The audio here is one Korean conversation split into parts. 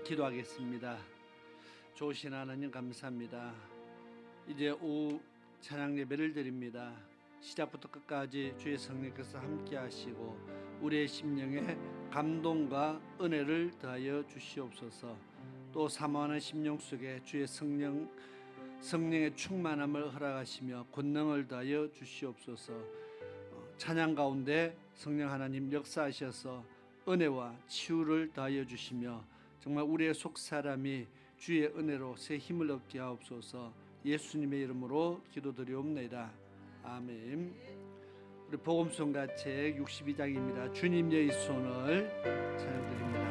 기도하겠습니다. 좋으신 하나님 감사합니다. 이제 오후 찬양 예배를 드립니다. 시작부터 끝까지 주의 성령께서 함께 하시고 우리의 심령에 감동과 은혜를 더하여 주시옵소서. 또 사모하는 심령 속에 주의 성령의 충만함을 허락하시며 권능을 더하여 주시옵소서. 찬양 가운데 성령 하나님 역사하셔서 은혜와 치유를 더하여 주시며 정말 우리의 속사람이 주의 은혜로 새 힘을 얻게 하옵소서. 예수님의 이름으로 기도드리옵나이다. 아멘. 우리 복음성가책 62장입니다. 주님의 손을 찬양드립니다.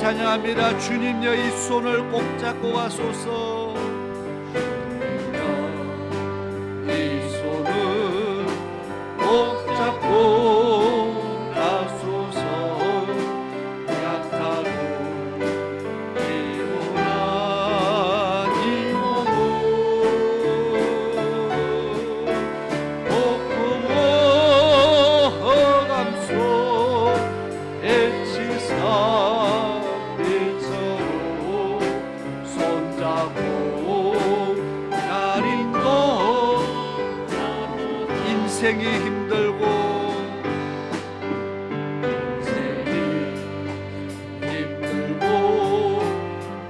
찬양합니다. 주님여 이 손을 꼭 잡고 가소서. 주님여 이 손을 꼭 잡고 가소서. 약하고 피곤한 이 몸을 복음을 감소 애치사 인생이 힘들고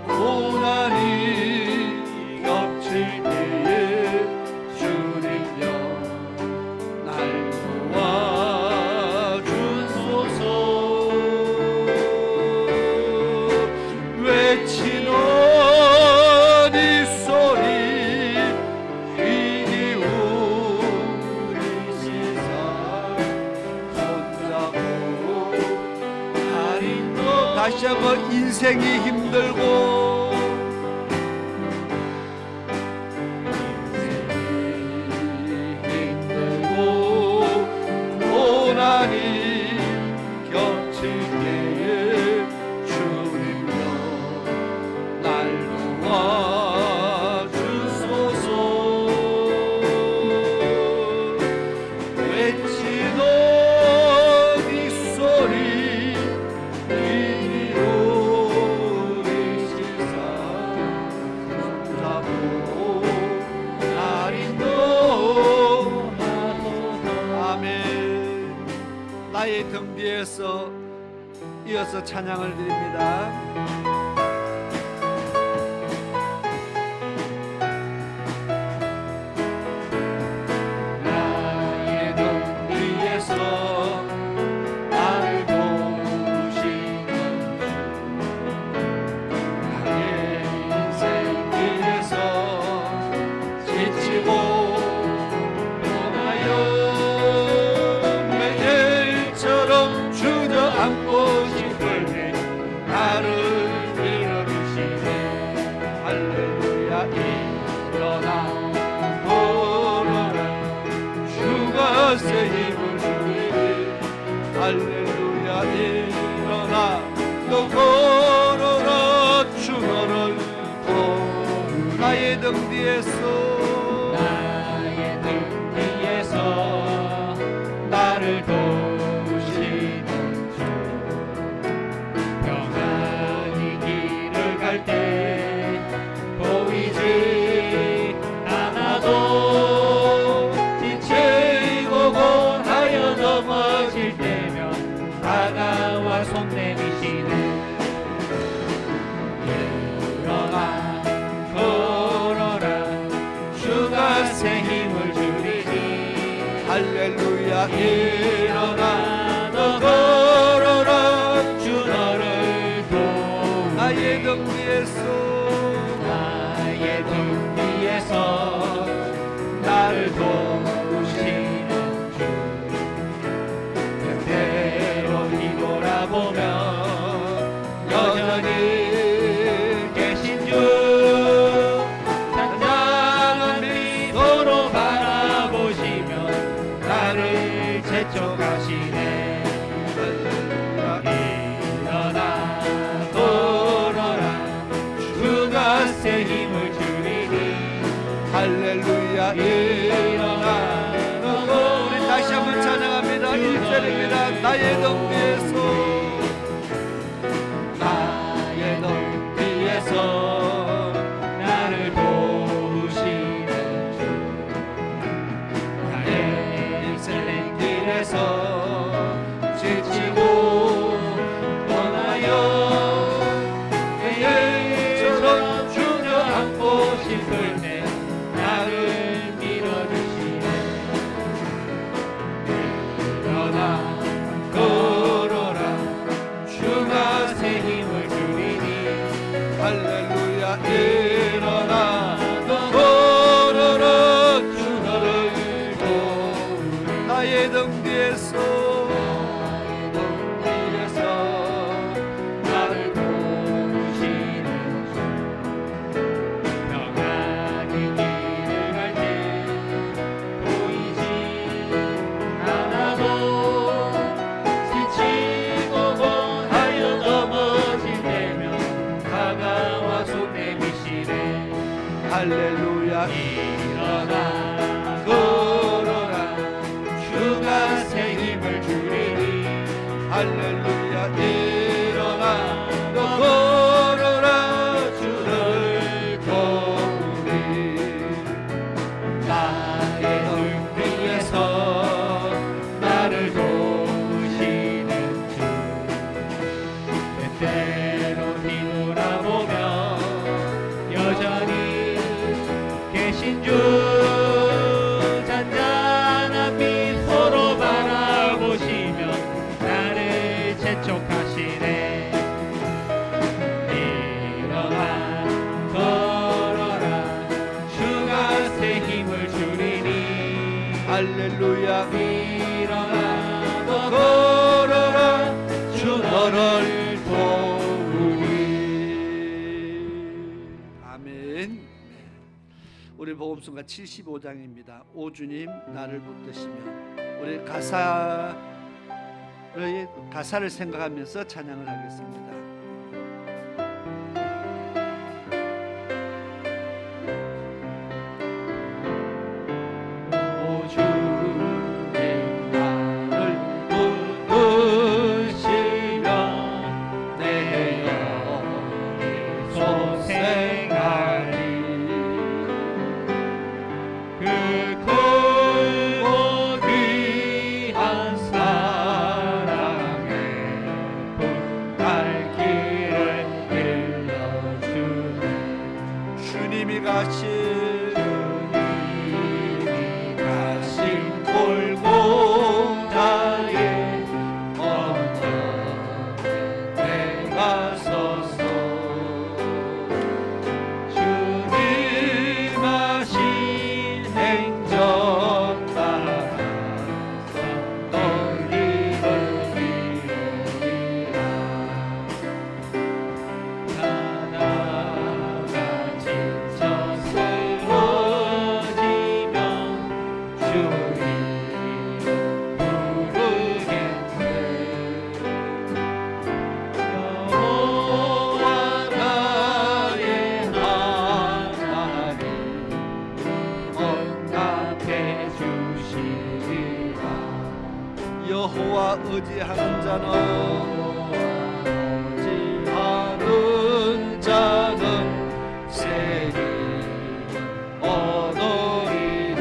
고난이 겹칠 때에 주님여 날 도와주소서. 외치는 이 소리 다시 한번 인생이 힘들고 고난이 겹칠 때에 주님여 날 도와주소서. 외치는 이 소리 나의 등 뒤에서 이어서 찬양을 드립니다. 나의 등 뒤에서 나를 도우시는 주, 나의 인생 길에서 지치고 주저앉고 싶을 때 나를 밀어주시네. 할렐루야 일어나 걸어라 주가 새 힘을 주리니. 할렐루야 일어나 너 걸어라 주 너를 도우라. 나의 등 뒤에서 나의 등 뒤에서 나를 도우시는 주 평안히 길을 갈 때 보이지 않아도 지치고 고하여 넘어질 때면 다가와 손 내미시네 일어나 걸어라 주가 새 힘을 주리니 할렐루야 일어나 너 걸어라 주 너를 도우니 나의 등 뒤에서 나의 등 뒤에서 나를 도우시는 주 때때로 뒤돌아보면 여전히 계신 주 잔잔한 미소로 바라보시며 나를 재촉하시네 일어나 걸어라 주가 새 힘을 주리니 할렐루야 일어나 우리 다시 한번 찬양합니다. 1절입니다. 나의 등 뒤에서 나의 등 뒤에서 나를 도우시는 주 나의 인생 길에서 지치고 떠나요 예처럼 주저앉고 싶을 때 나를 밀어주시네 일어나 걸어라 주가 새 힘을 주리니 할렐루야 일어나 너 걸어라 주 너를 도우니 나의 등 뒤에서 나의 등 뒤에서 나를 도우시는 주 평안히 길을 갈 때 보이지 않아도 지치고 고하여 넘어질 때면 다가와 손 내미시네 할렐루야 일어나 걸어라 주가 새 힘을 주리니 할렐루야 일어나 너 걸어라 주를 도우니 나의 등 뒤에서 나를 도우시는 주 때때로 뒤돌아보면 여전히 계신 주 잔잔한 미소로 바라보시며 나를 재촉하시네 일어나 걸어라 주가 새 힘을 주리니 할렐루야 일어나 너 걸어라 주 너를 도우니 아멘. 우리 복음성가 75장입니다. 오 주님 나를 붙드시며 우리 가사를 생각하면서 찬양을 하겠습니다. 오 주님 나를 붙드시며 내 영이 소생하리 그 크고 귀한 사랑의 갈 길을 일러주네 주님이 가신 골고다에 언덕에 내가 서서 주님 하신 행적 따라서 떨림을 이루리라 하나가 지쳐 여호와 의지하는 자는 새 힘을 얻으리니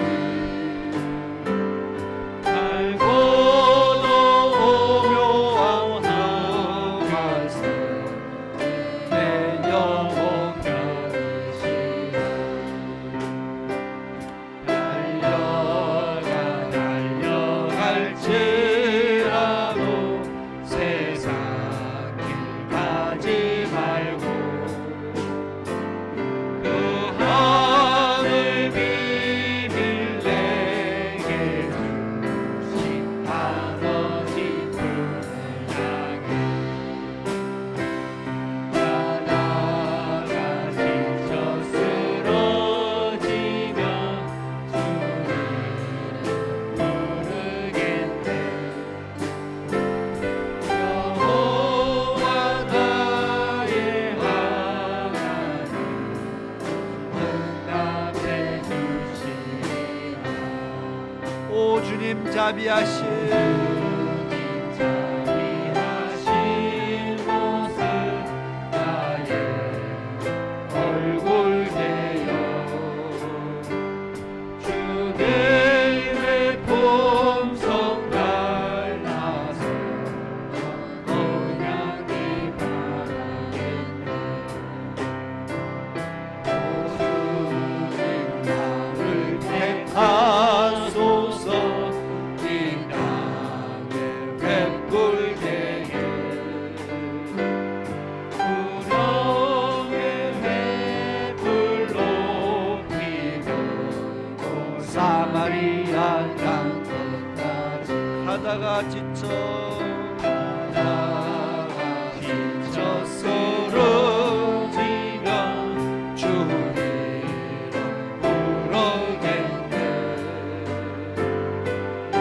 알고도 오묘한 말씀 내 영혼 편이시라 달려갈지라도 세상 길 가지 말고 그 하늘 비밀 내게 주신 아버지 품을 향해 나아가 지쳐 쓰러지면 주를 모르겠네 여호와 나의 하나님 응답해 주시리라 오 주님 자비하신 자비하신 모습 나의 얼굴 되어 주님의 품성 닮아서 언약이 바라겠네 주님 나를 택하소서 이 땅에 베풀게 해 구령의 횃불 높이고 사마리아 땅 끝까지 하다가 지쳐 쓰러지면 주님 부르겠네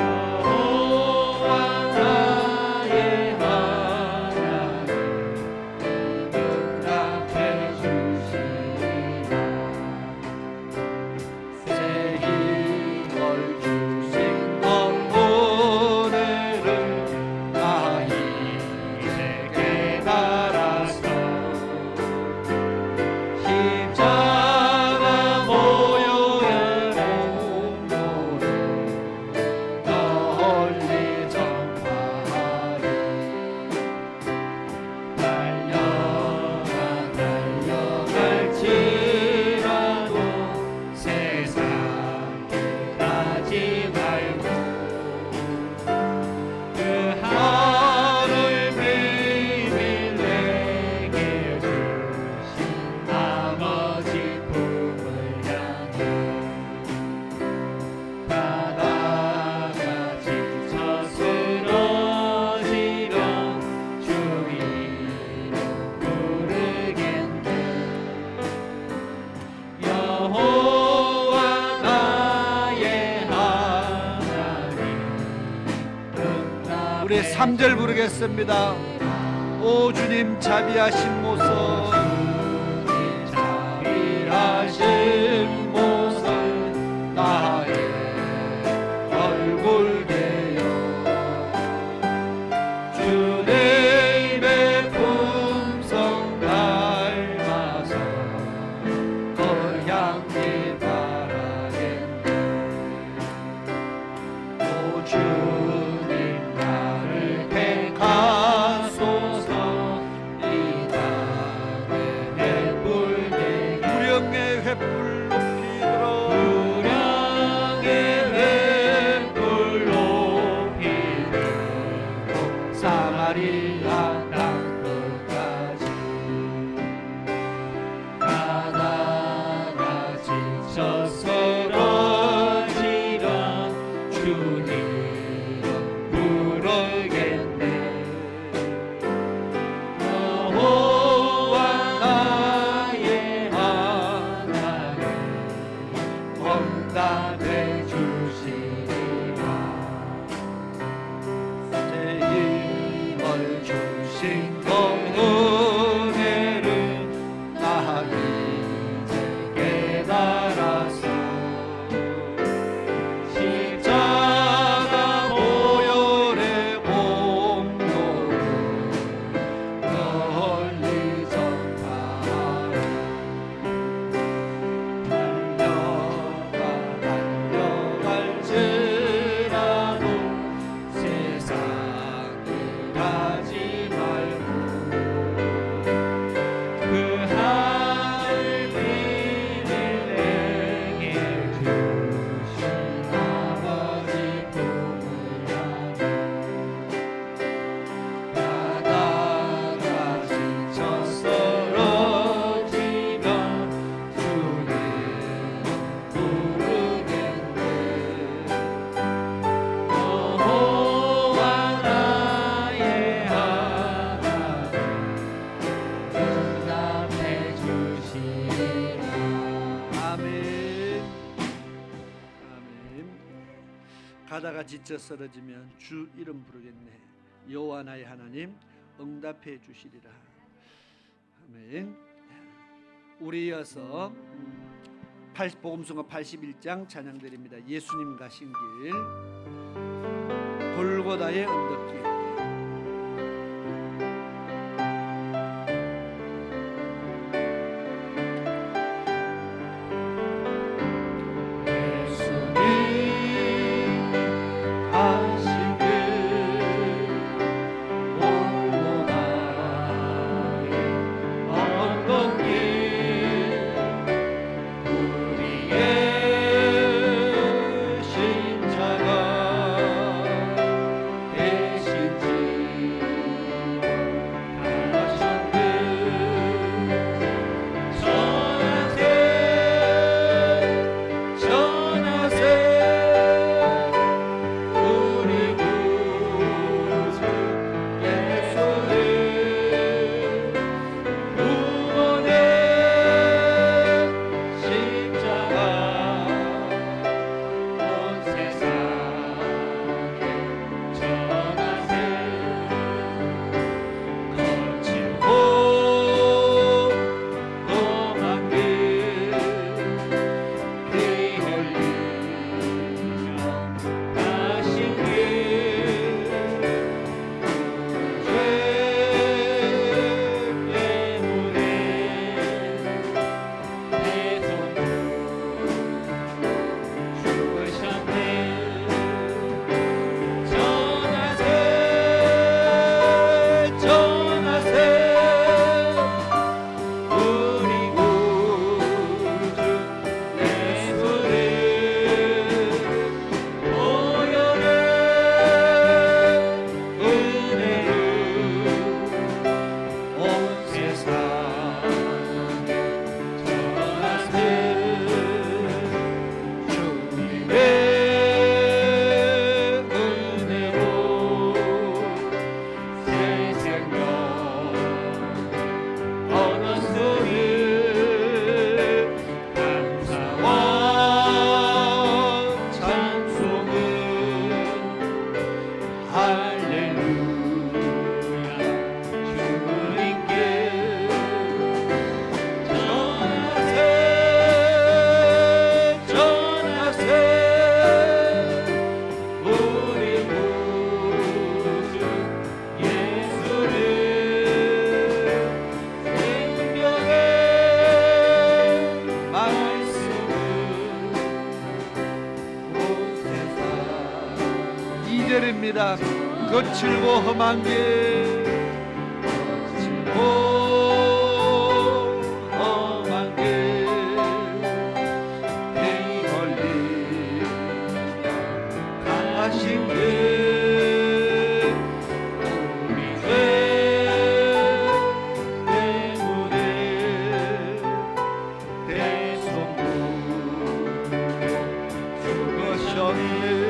여호와 나의 하나님 응답해 주시리라 새 힘을 주신 오늘을 나 이제 깨달아서 십자가 모여의 공로를 널리 전파하리 달려갈지라도 세상 가지 말고 그 하늘 비밀 내게 주신 아버지 품을 향해 가다가 지쳐 쓰러지면 주 이름 부르겠네 여호와 나의 하나님 우리 3절 부르겠습니다 오 주님 자비하신 모습 자비하신 모습 나의 얼굴 되어 주님의 품성 닮아서 거향기 바라겠네 오 주님 나를 택하소서 이 땅에 횃불 되게 무령의 횃불 높이 들어 무령의 횃불 높이 들고 사마리아 땅 끝까지 가다가 지쳐 쓰러지면 주님 부르겠네 여호와 나의 하나님 가다가 지쳐 쓰러지면 주 이름 부르겠네. 여호와 나의 하나님 응답해 주시리라. 아멘. 우리 이어서 복음성가 81장 찬양드립니다. 예수님 가신 길, 골고다의 언덕길. 거칠고 험한 길, 거칠고 험한 길, 비 걸리며 가신 길, 우리 죄 때문에 대성물로 죽으셨네.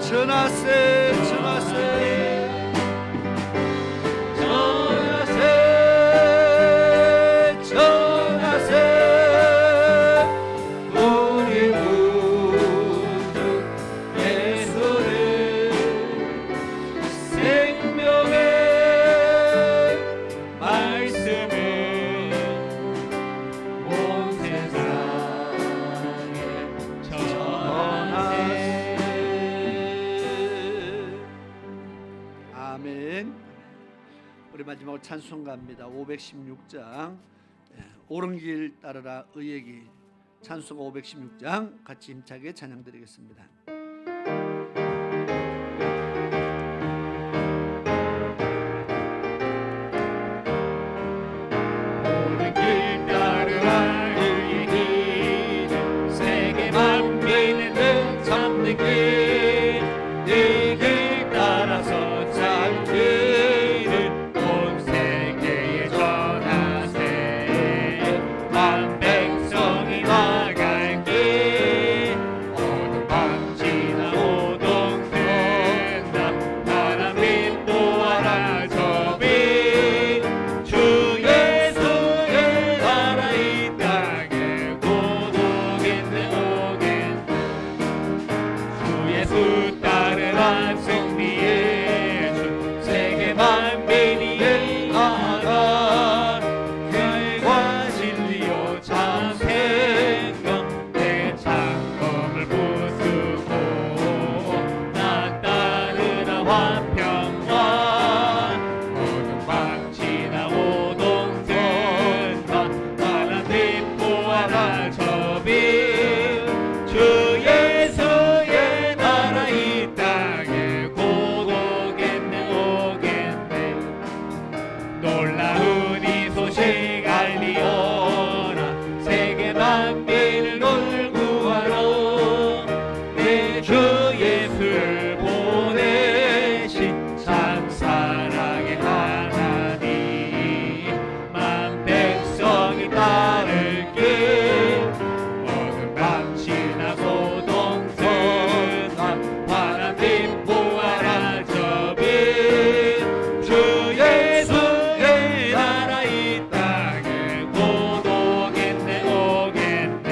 전하세 전하세 전하세 전하세 우리 구주 찬송가입니다. 516장 옳은 길 따르라 의의 길, 찬송가 516장 같이 힘차게 찬양드리겠습니다. 옳은 길 따르라 의의 길, 세계만 믿는 참는 길, 네 길 따라서 잘 길을 온 세계에 전하세. 만 백성이 나갈 길, 어느 방지나 오동 된다. 바람이 보아라 저비, 주 예수의 나라 이 땅에 곧 오겠네 오겠네. 주 예수 따르라 승리의 주, 세계 만민이 나아가. 길과 진리요 참 생명, 내 창검을 부수고 나 따르라 화평과. 모든 방치나 오동 된다. 바람이 보아라 저비, 주 예수의 나라 이 땅에 곧 오겠네 오겠네. 놀라운 이 소식 알리어라, 세계 만민을 놀구하라. 내 주 예수를 보내신 참 사랑의 하나님, 만 백성이 따를 길, 어느 방치나 소동 된다. 바람이 보아라 저비, 주 예수의 나라 이 땅에 곧 오겠네 오겠네.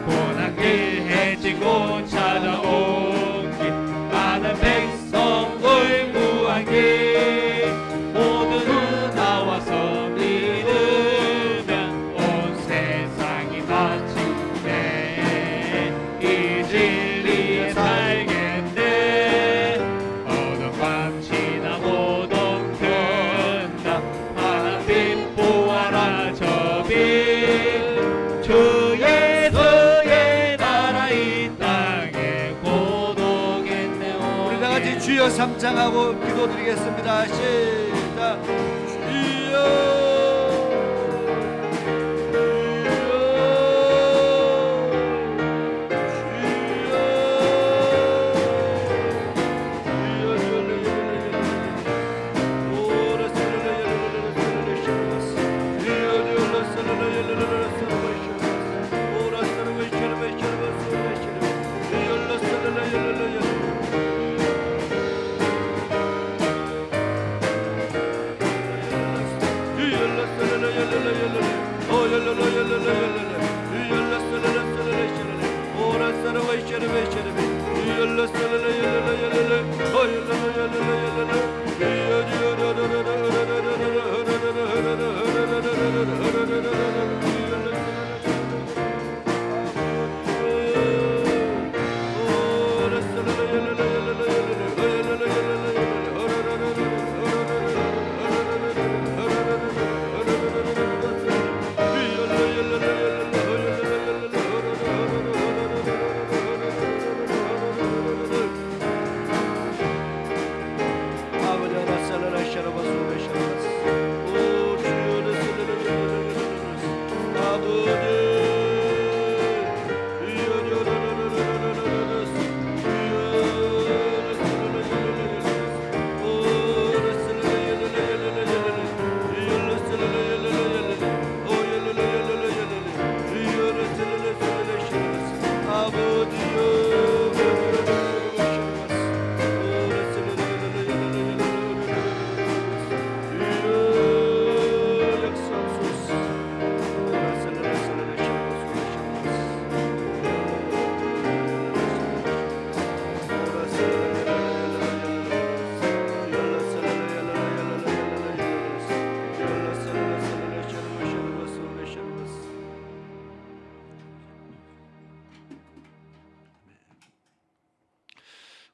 고난길 해지고 찾아온 길, 많은 백성 울구한 길, 모두 나와서 믿으면 온 세상이 바치네. 이 진리에 살겠네. 어느 밤지나 오동 된다. 바람빛 보아라 저비, 주 예수의 나라 이 땅에 곧 오겠네 우리 다 같이 오겠네. 주여 삼창하고 기도드리겠습니다. 시작. 주여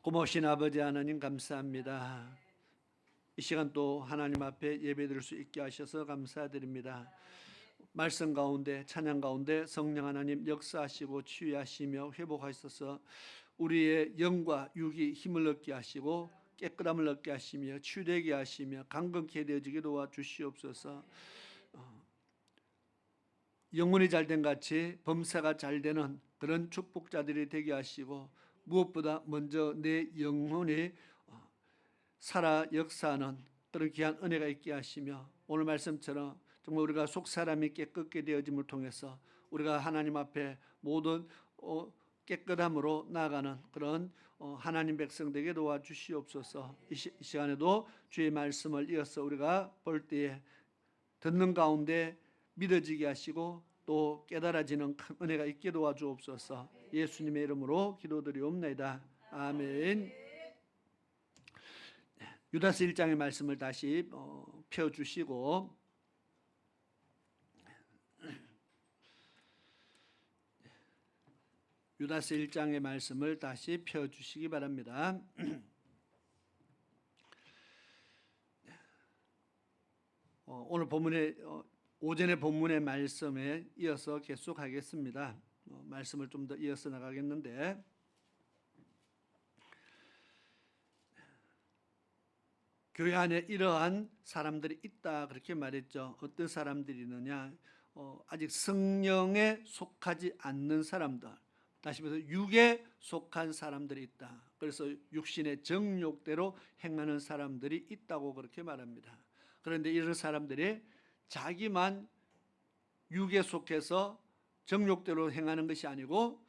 고마우신 아버지 하나님 감사합니다. 이 시간 또 하나님 앞에 예배드릴 수 있게 하셔서 감사드립니다. 말씀 가운데 찬양 가운데 성령 하나님 역사하시고 치유하시며 회복하셔서 우리의 영과 육이 힘을 얻게 하시고 깨끗함을 얻게 하시며 치유되게 하시며 강건케 되어지게 도와주시옵소서. 영혼이 잘된 같이 범사가 잘되는 그런 축복자들이 되게 하시고 무엇보다 먼저 내 영혼이 살아 역사하는 그런 귀한 은혜가 있게 하시며 오늘 말씀처럼 정말 우리가 속사람이 깨끗게 되어짐을 통해서 우리가 하나님 앞에 모든 깨끗함으로 나아가는 그런 하나님 백성 되게 도와주시옵소서. 이 시간에도 주의 말씀을 이어서 우리가 볼 때에 듣는 가운데 믿어지게 하시고 또 깨달아지는 큰 은혜가 있게 도와주옵소서. 예수님의 이름으로 기도드리옵나이다. 아멘. 유다서 1장의 말씀을 다시 펴주시고 유다서 1장의 말씀을 다시 펴주시기 바랍니다. 오늘 본문의 오전의 본문의 말씀에 이어서 계속하겠습니다. 말씀을 좀 더 이어서 나가겠는데 교회 안에 이러한 사람들이 있다 그렇게 말했죠. 어떤 사람들이 있느냐? 아직 성령에 속하지 않는 사람들, 다시 말해서 육에 속한 사람들이 있다. 그래서 육신의 정욕대로 행하는 사람들이 있다고 그렇게 말합니다. 그런데 이런 사람들이 자기만 육에 속해서 정욕대로 행하는 것이 아니고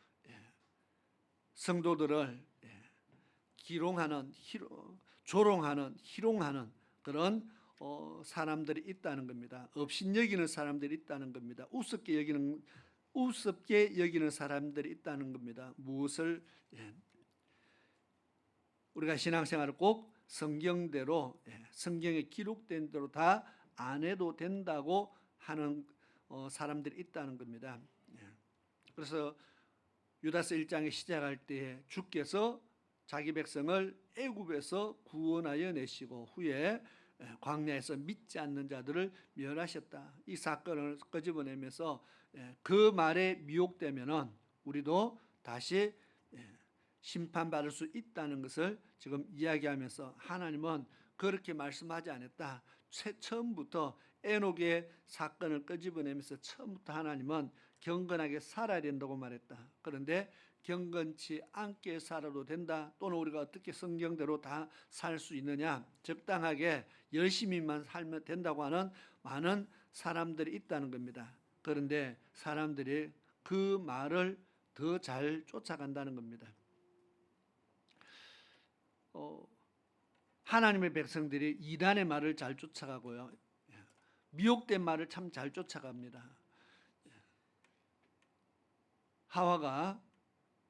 성도들을 기롱하는, 조롱하는, 희롱하는 그런 사람들이 있다는 겁니다. 업신여기는 사람들이 있다는 겁니다. 우습게 여기는 사람들이 있다는 겁니다. 무엇을 우리가 신앙생활을 꼭 성경대로 성경에 기록된 대로 다 안 해도 된다고 하는 사람들이 있다는 겁니다. 그래서 유다서 1장에 시작할 때 주께서 자기 백성을 애굽에서 구원하여 내시고 후에 광야에서 믿지 않는 자들을 멸하셨다. 이 사건을 끄집어내면서 그 말에 미혹되면은 우리도 다시 심판받을 수 있다는 것을 지금 이야기하면서 하나님은 그렇게 말씀하지 않았다. 처음부터 에녹의 사건을 끄집어내면서 처음부터 하나님은 경건하게 살아야 된다고 말했다. 그런데 경건치 않게 살아도 된다. 또는 우리가 어떻게 성경대로 다 살 수 있느냐? 적당하게 열심히만 살면 된다고 하는 많은 사람들이 있다는 겁니다. 그런데 사람들이 그 말을 더 잘 쫓아간다는 겁니다. 하나님의 백성들이 이단의 말을 잘 쫓아가고요. 미혹된 말을 참 잘 쫓아갑니다. 하와가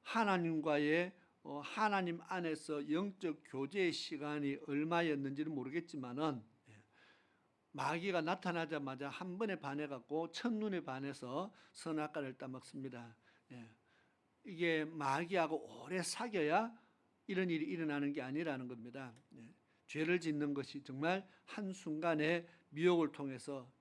하나님과의 하나님 안에서 영적 교제의 시간이 얼마였는지는 모르겠지만은 마귀가 나타나자마자 한 번에 반해갖고 첫눈에 반해서 선악과를 따먹습니다. 이게 마귀하고 오래 사귀어야 이런 일이 일어나는 게 아니라는 겁니다. 죄를 짓는 것이 정말 한순간에 미혹을 통해서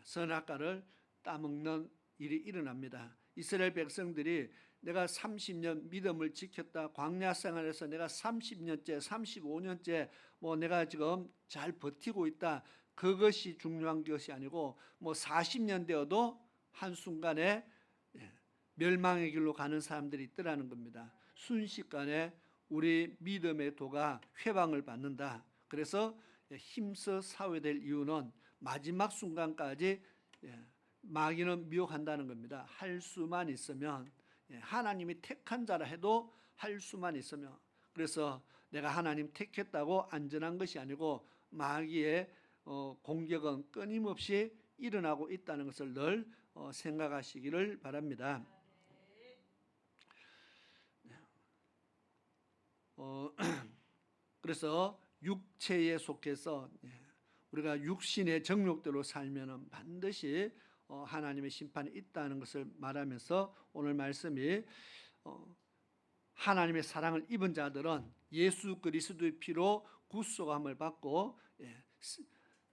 선악과를 따먹는 일이 일어납니다. 이스라엘 백성들이 내가 30년 믿음을 지켰다. 광야 생활에서 내가 30년째, 35년째 내가 지금 잘 버티고 있다. 그것이 중요한 것이 아니고 40년 되어도 한순간에 멸망의 길로 가는 사람들이 있더라는 겁니다. 순식간에 우리 믿음의 도가 회방을 받는다. 그래서 힘써 사회될 이유는 마지막 순간까지 마귀는 미혹한다는 겁니다. 할 수만 있으면, 하나님이 택한 자라 해도 할 수만 있으면, 그래서 내가 하나님 택했다고 안전한 것이 아니고 마귀의 공격은 끊임없이 일어나고 있다는 것을 늘 생각하시기를 바랍니다. 그래서 육체에 속해서 우리가 육신의 정욕대로 살면은 반드시 하나님의 심판이 있다는 것을 말하면서 오늘 말씀이 하나님의 사랑을 입은 자들은 예수 그리스도의 피로 구속함을 받고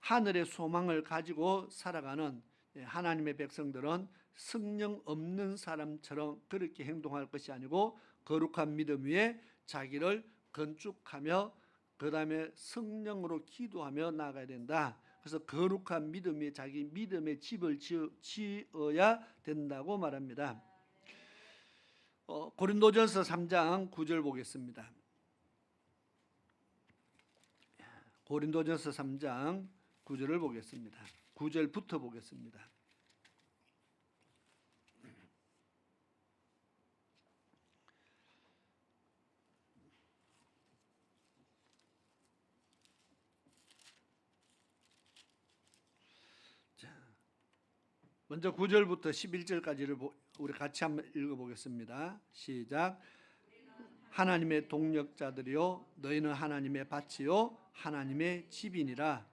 하늘의 소망을 가지고 살아가는 하나님의 백성들은 성령 없는 사람처럼 그렇게 행동할 것이 아니고 거룩한 믿음 위에 자기를 건축하며 그 다음에 성령으로 기도하며 나아가야 된다. 그래서 거룩한 믿음 위에 자기 믿음의 집을 지어야 된다고 말합니다. 고린도전서 3장 9절 보겠습니다. 고린도전서 3장 9절을 보겠습니다. 9절부터 보겠습니다. 먼저 9절부터 11절까지를 우리 같이 한번 읽어보겠습니다. 시작. 하나님의 동력자들이요 너희는 하나님의 밭이요 하나님의 집이니라.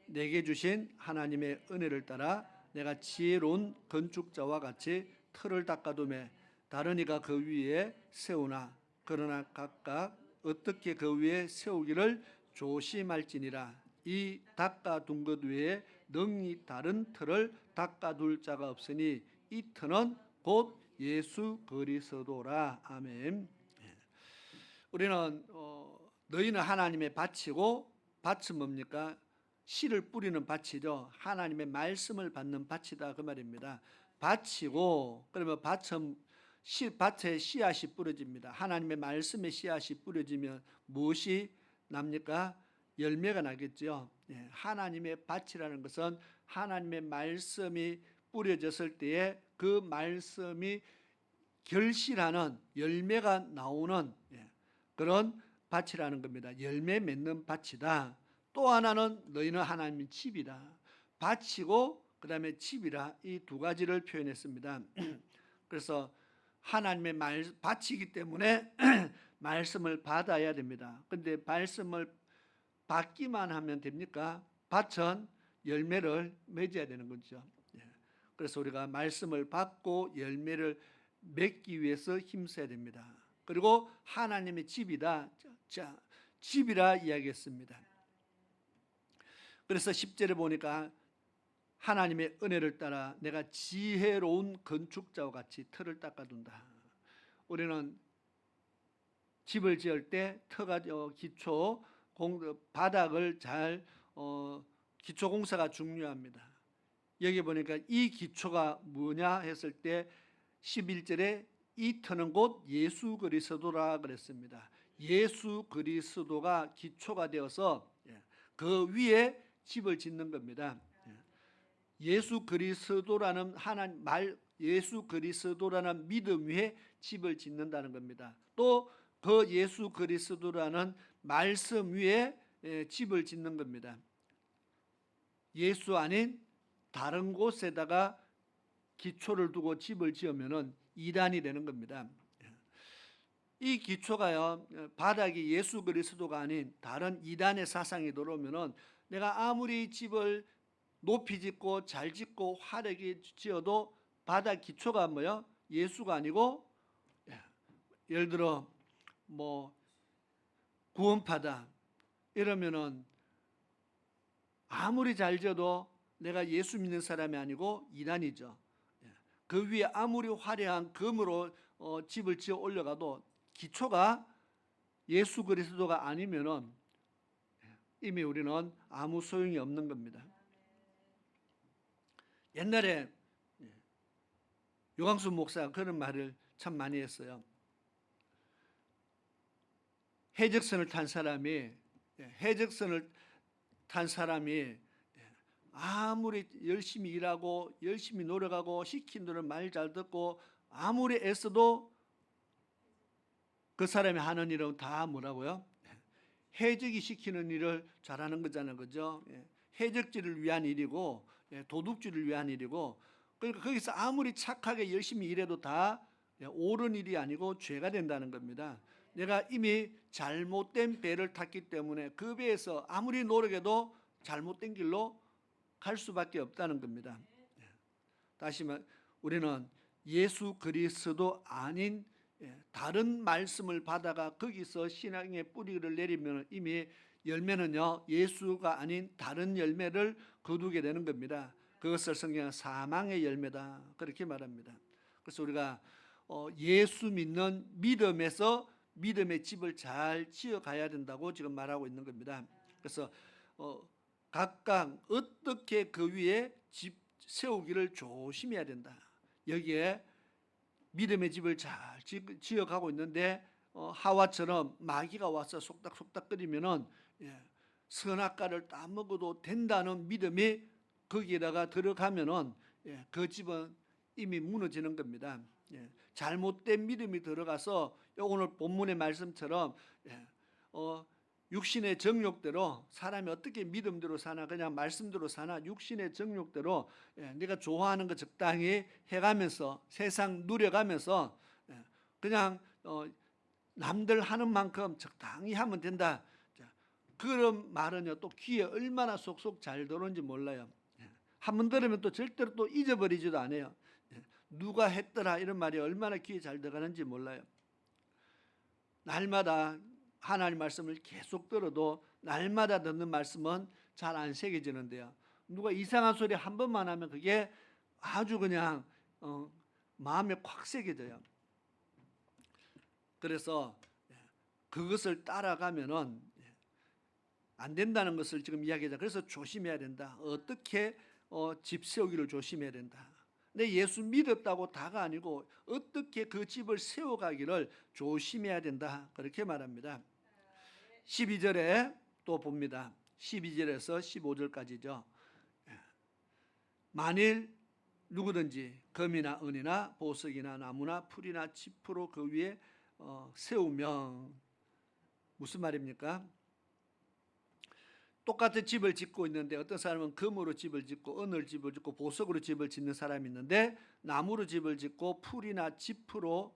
내게 주신 하나님의 은혜를 따라 내가 지혜로운 건축자와 같이 틀을 닦아두매 다른 이가 그 위에 세우나 그러나 각각 어떻게 그 위에 세우기를 조심할지니라. 이 닦아둔 것 외에 능히 다른 틀을 닦아둘 자가 없으니 이 틀은 곧 예수 그리스도라. 아멘. 우리는 너희는 하나님의 밭이고 밭은 뭡니까? 씨를 뿌리는 밭이죠. 하나님의 말씀을 받는 밭이다 그 말입니다. 밭이고 그러면 밭에 씨앗이 뿌려집니다. 하나님의 말씀에 씨앗이 뿌려지면 무엇이 납니까? 열매가 나겠죠. 하나님의 밭이라는 것은 하나님의 말씀이 뿌려졌을 때에 그 말씀이 결실하는 열매가 나오는 그런 밭이라는 겁니다. 열매 맺는 밭이다. 또 하나는 너희는 하나님의 집이다. 밭이고 그 다음에 집이라 이 두 가지를 표현했습니다. 그래서 하나님의 밭이기 때문에 말씀을 받아야 됩니다. 그런데 말씀을 받기만 하면 됩니까? 밭은 열매를 맺어야 되는 거죠. 그래서 우리가 말씀을 받고 열매를 맺기 위해서 힘써야 됩니다. 그리고 하나님의 집이다. 자, 집이라 이야기했습니다. 그래서 10절에 보니까 하나님의 은혜를 따라 내가 지혜로운 건축자와 같이 틀을 닦아둔다. 우리는 집을 지을 때 터가 기초 바닥을 잘 기초 공사가 중요합니다. 여기 보니까 이 기초가 뭐냐 했을 때 11절에 이 터는 곧 예수 그리스도라 그랬습니다. 예수 그리스도가 기초가 되어서 그 위에 집을 짓는 겁니다. 예수 그리스도라는 예수 그리스도라는 믿음 위에 집을 짓는다는 겁니다. 또 그 예수 그리스도라는 말씀 위에 집을 짓는 겁니다. 예수 아닌 다른 곳에다가 기초를 두고 집을 지으면은 이단이 되는 겁니다. 이 기초가요, 바닥이 예수 그리스도가 아닌 다른 이단의 사상이 들어오면은 내가 아무리 집을 높이 짓고 잘 짓고 화려하게 지어도 바닥 기초가 뭐요? 예수가 아니고 예를 들어 뭐 구원파다 이러면은 아무리 잘 지어도 내가 예수 믿는 사람이 아니고 이단이죠. 그 위에 아무리 화려한 금으로 집을 지어 올려가도 기초가 예수 그리스도가 아니면은 이미 우리는 아무 소용이 없는 겁니다. 옛날에 유광수 목사가 그런 말을 참 많이 했어요. 해적선을 탄 사람이 아무리 열심히 일하고 열심히 노력하고 시킨 대로 말 잘 듣고 아무리 애써도 그 사람이 하는 일은 다 뭐라고요? 해적이 시키는 일을 잘하는 거잖아요. 그죠? 해적지를 위한 일이고 도둑질을 위한 일이고 그러니까 거기서 아무리 착하게 열심히 일해도 다 옳은 일이 아니고 죄가 된다는 겁니다. 내가 이미 잘못된 배를 탔기 때문에 그 배에서 아무리 노력해도 잘못된 길로 갈 수밖에 없다는 겁니다. 다시 말 우리는 예수 그리스도 아닌 다른 말씀을 받아가 거기서 신앙의 뿌리를 내리면 이미 열매는요 예수가 아닌 다른 열매를 거두게 되는 겁니다. 그것을 성경은 사망의 열매다 그렇게 말합니다. 그래서 우리가 예수 믿는 믿음에서 믿음의 집을 잘 지어가야 된다고 지금 말하고 있는 겁니다. 그래서 각각 어떻게 그 위에 집 세우기를 조심해야 된다. 여기에 믿음의 집을 잘 지어가고 있는데 하와처럼 마귀가 와서 속닥속닥거리면은 선악과를 따먹어도 된다는 믿음이 거기에다가 들어가면은 그 집은 이미 무너지는 겁니다. 잘못된 믿음이 들어가서 오늘 본문의 말씀처럼 육신의 정욕대로 사람이 어떻게 믿음대로 사나 그냥 말씀대로 사나 육신의 정욕대로 내가 좋아하는 거 적당히 해가면서 세상 누려가면서 그냥 남들 하는 만큼 적당히 하면 된다. 그런 말은요 또 귀에 얼마나 속속 잘 들어오는지 몰라요. 한 번 들으면 또 절대로 또 잊어버리지도 않아요. 누가 했더라 이런 말이 얼마나 귀에 잘 들어가는지 몰라요. 날마다 하나님 말씀을 계속 들어도 날마다 듣는 말씀은 잘 안 새겨지는데요. 누가 이상한 소리 한 번만 하면 그게 아주 그냥 마음에 콱 새겨져요. 그래서 그것을 따라가면은 안 된다는 것을 지금 이야기하자. 그래서 조심해야 된다. 어떻게 집 세우기를 조심해야 된다. 근데 예수 믿었다고 다가 아니고 어떻게 그 집을 세워가기를 조심해야 된다. 그렇게 말합니다. 12절에 또 봅니다. 12절에서 15절까지죠. 만일 누구든지 금이나 은이나 보석이나 나무나 풀이나 짚으로 그 위에 세우면 무슨 말입니까? 똑같은 집을 짓고 있는데 어떤 사람은 금으로 집을 짓고 은을 집을 짓고 보석으로 집을 짓는 사람이 있는데 나무로 집을 짓고 풀이나 짚으로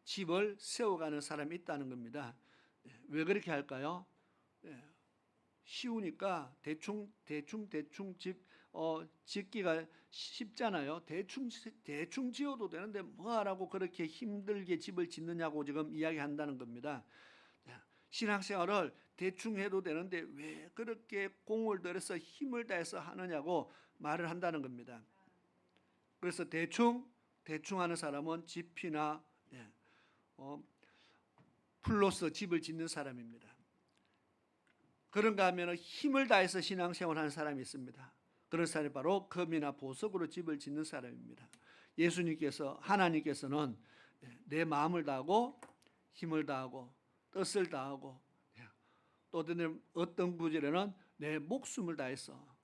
집을 세워가는 사람이 있다는 겁니다. 왜 그렇게 할까요? 쉬우니까 대충 집 짓기가 쉽잖아요. 대충 지어도 되는데 뭐하라고 그렇게 힘들게 집을 짓느냐고 지금 이야기한다는 겁니다. 신앙생활을 대충 해도 되는데 왜 그렇게 공을 들여서 힘을 다해서 하느냐고 말을 한다는 겁니다. 그래서 대충 하는 사람은 집이나 풀로서 집을 짓는 사람입니다. 그런가 하면 힘을 다해서 신앙생활하는 사람이 있습니다. 그런 사람이 바로 금이나 보석으로 집을 짓는 사람입니다. 예수님께서 하나님께서는 내 마음을 다하고 힘을 다하고 뜻을 다하고 또 어떤 구절에는 내 목숨을 다해서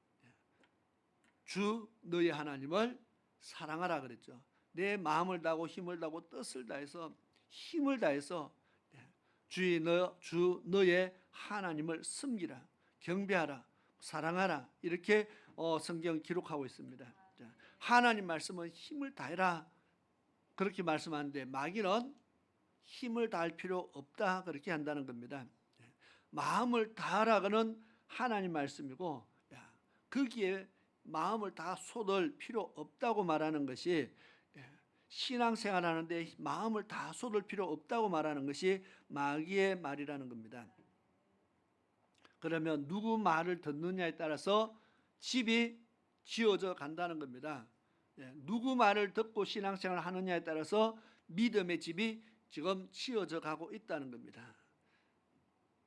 주 너의 하나님을 사랑하라 그랬죠. 내 마음을 다하고 힘을 다하고 뜻을 다해서 힘을 다해서 주 너의 하나님을 섬기라, 경배하라, 사랑하라 이렇게 성경 기록하고 있습니다. 하나님 말씀은 힘을 다해라 그렇게 말씀하는데 마귀는 힘을 다할 필요 없다 그렇게 한다는 겁니다. 마음을 다하라고는 하나님 말씀이고 거기에 마음을 다 쏟을 필요 없다고 말하는 것이 신앙생활하는데 마음을 다 쏟을 필요 없다고 말하는 것이 마귀의 말이라는 겁니다. 그러면 누구 말을 듣느냐에 따라서 집이 지어져 간다는 겁니다. 누구 말을 듣고 신앙생활을 하느냐에 따라서 믿음의 집이 지금 지어져 가고 있다는 겁니다.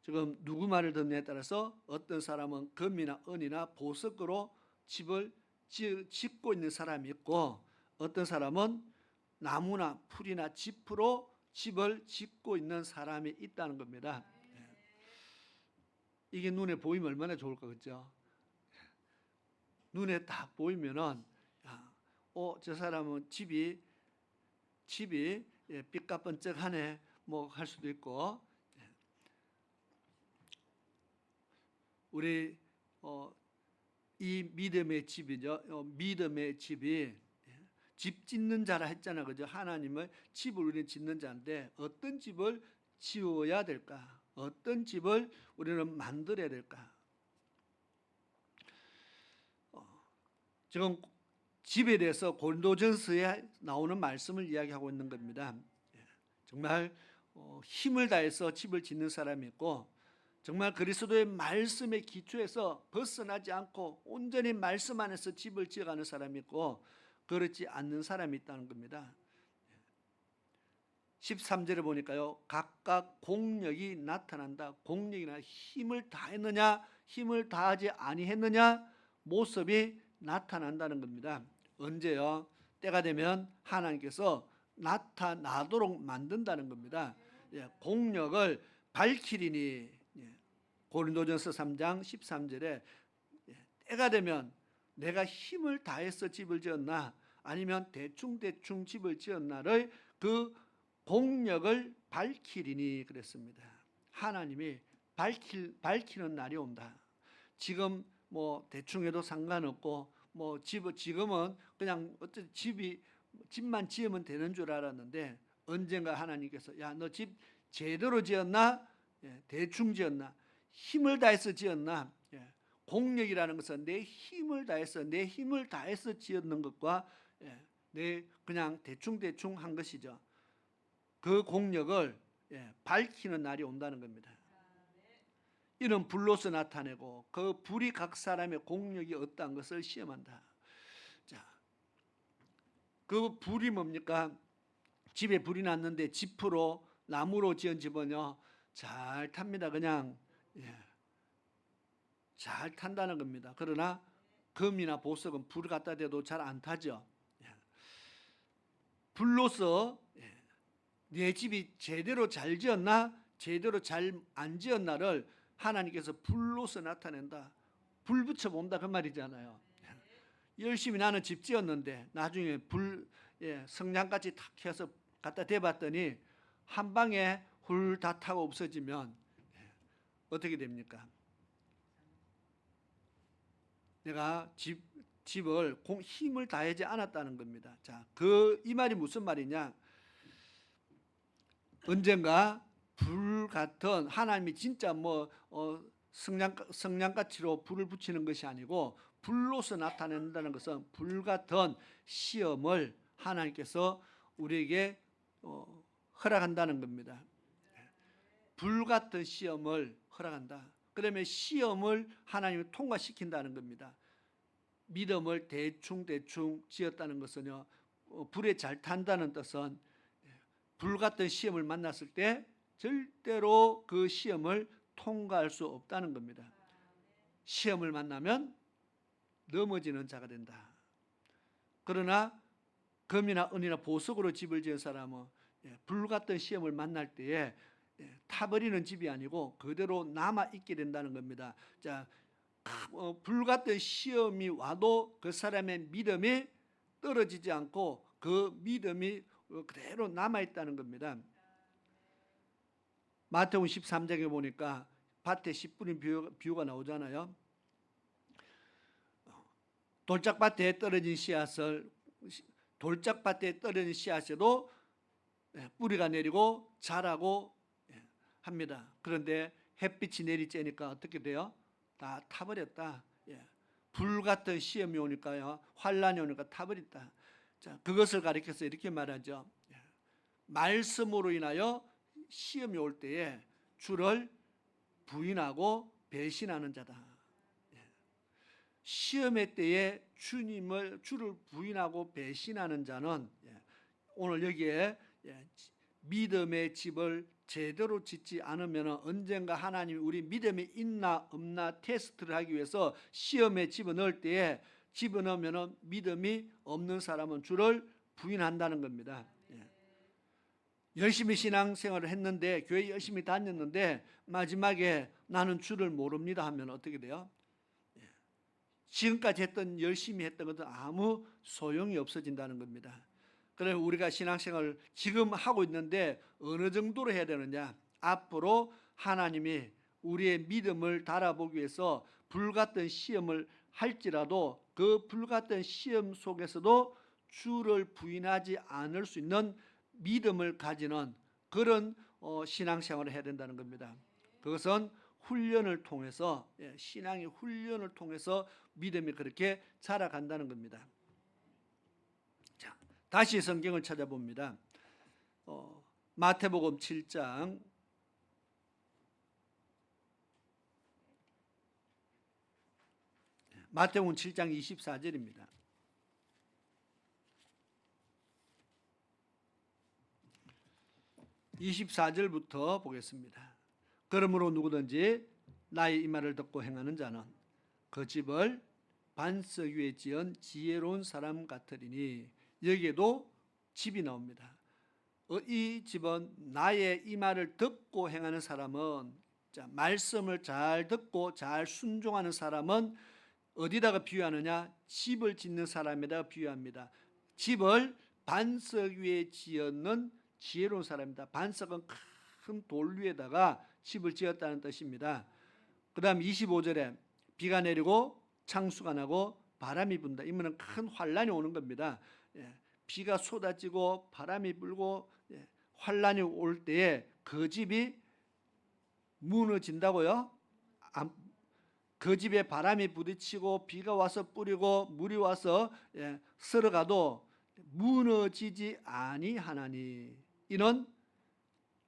지금 누구 말을 듣느냐에 따라서 어떤 사람은 금이나 은이나 보석으로 집을 짓고 있는 사람이 있고 어떤 사람은 나무나 풀이나 짚으로 집을 짓고 있는 사람이 있다는 겁니다. 이게 눈에 보이면 얼마나 좋을까 그렇죠? 눈에 딱 보이면은 저 사람은 집이 삐까번쩍하네 뭐 할 수도 있고 우리 이 믿음의 집이죠. 믿음의 집이 집 짓는 자라 했잖아 그죠? 하나님을 집을 우리는 짓는 자인데 어떤 집을 지어야 될까? 어떤 집을 우리는 만들어야 될까? 지금 집에 대해서 고린도전서에 나오는 말씀을 이야기하고 있는 겁니다. 정말 힘을 다해서 집을 짓는 사람이 있고 정말 그리스도의 말씀의 기초에서 벗어나지 않고 온전히 말씀 안에서 집을 지어가는 사람이 있고 그렇지 않는 사람이 있다는 겁니다. 13절에 보니까요, 각각 공력이 나타난다. 공력이나 힘을 다했느냐 힘을 다하지 아니했느냐 모습이 나타난다는 겁니다. 언제요? 때가 되면 하나님께서 나타나도록 만든다는 겁니다. 공력을 밝히리니, 고린도전서 3장 13절에 때가 되면 내가 힘을 다해서 집을 지었나 아니면 대충 집을 지었나를 그 공력을 밝히리니 그랬습니다. 하나님이 밝히는 날이 온다. 지금 뭐 대충 해도 상관없고 뭐 지금은 그냥 어쨌든 집만 지으면 되는 줄 알았는데 언젠가 하나님께서 야, 너 집 제대로 지었나? 대충 지었나? 힘을 다해서 지었나? 공력이라는 것은 내 힘을 다해서 지었는 것과 내 그냥 대충 한 것이죠. 그 공력을 밝히는 날이 온다는 겁니다. 이는 불로서 나타내고 그 불이 각 사람의 공력이 어떠한 것을 시험한다. 자, 그 불이 뭡니까? 집에 불이 났는데 지프로 나무로 지은 집은요 잘 탑니다. 그냥 잘 탄다는 겁니다. 그러나 금이나 보석은 불 갖다 대도 잘 안 타죠. 불로서 내 집이 제대로 잘 지었나 제대로 잘 안 지었나를 하나님께서 불로서 나타낸다. 불 붙여본다 그 말이잖아요. 열심히 나는 집 지었는데 나중에 성냥같이 탁 해서 갖다 대봤더니 한 방에 훌 다 타고 없어지면 어떻게 됩니까? 내가 집을 힘을 다하지 않았다는 겁니다. 자, 이 말이 무슨 말이냐? 언젠가 불 같은 하나님이 진짜 성냥같이로 불을 붙이는 것이 아니고 불로서 나타낸다는 것은 불 같은 시험을 하나님께서 우리에게 허락한다는 겁니다. 불 같은 시험을 허락한다. 그러면 시험을 하나님이 통과시킨다는 겁니다. 믿음을 대충 지었다는 것은요, 불에 잘 탄다는 뜻은 불 같은 시험을 만났을 때 절대로 그 시험을 통과할 수 없다는 겁니다. 시험을 만나면 넘어지는 자가 된다. 그러나 금이나 은이나 보석으로 집을 지은 사람은 불 같은 시험을 만날 때에 타버리는 집이 아니고 그대로 남아 있게 된다는 겁니다. 자, 불 같은 시험이 와도 그 사람의 믿음이 떨어지지 않고 그 믿음이 그대로 남아 있다는 겁니다. 마태복음 13장에 보니까 밭에 씨 뿌린 비유가 나오잖아요. 돌짝밭에 떨어진 씨앗에도 뿌리가 내리고 자라고 합니다. 그런데 햇빛이 내리쬐니까 어떻게 돼요? 다 타버렸다. 불 같은 시험이 오니까요, 환란이 오니까 타버렸다. 자, 그것을 가리켜서 이렇게 말하죠. 말씀으로 인하여 시험이 올 때에 주를 부인하고 배신하는 자다. 시험의 때에 주를 부인하고 배신하는 자는 오늘 여기에 믿음의 집을 제대로 짓지 않으면 언젠가 하나님이 우리 믿음이 있나 없나 테스트를 하기 위해서 시험에 집어넣을 때에 집어넣으면 믿음이 없는 사람은 주를 부인한다는 겁니다. 열심히 신앙생활을 했는데 교회 열심히 다녔는데 마지막에 나는 주를 모릅니다 하면 어떻게 돼요? 지금까지 열심히 했던 것은 아무 소용이 없어진다는 겁니다. 그래서 우리가 신앙생활을 지금 하고 있는데 어느 정도로 해야 되느냐? 앞으로 하나님이 우리의 믿음을 달아보기 위해서 불같은 시험을 할지라도 그 불같은 시험 속에서도 주를 부인하지 않을 수 있는 믿음을 가지는 그런 신앙생활을 해야 된다는 겁니다. 그것은 훈련을 통해서, 신앙의 훈련을 통해서 믿음이 그렇게 자라간다는 겁니다. 자, 다시 성경을 찾아봅니다. 마태복음 7장 마태복음 7장 24절입니다. (24절부터) 보겠습니다. 그러므로 누구든지 나의 이 말을 듣고 행하는 자는 그 집을 반석 위에 지은 지혜로운 사람 같으리니. 여기에도 집이 나옵니다. 이 집은 나의 이 말을 듣고 행하는 사람은, 자, 말씀을 잘 듣고 잘 순종하는 사람은 어디다가 비유하느냐? 집을 짓는 사람에다가 비유합니다. 집을 반석 위에 지었는 지혜로운 사람입니다. 반석은 큰 돌 위에다가 집을 지었다는 뜻입니다. 그 다음 25절에 비가 내리고 창수가 나고 바람이 분다. 이면은 큰 환란이 오는 겁니다. 비가 쏟아지고 바람이 불고 환란이 올 때에 그 집이 무너진다고요? 그 집에 바람이 부딪히고 비가 와서 뿌리고 물이 와서 쓸어가도 무너지지 아니하나니. 이는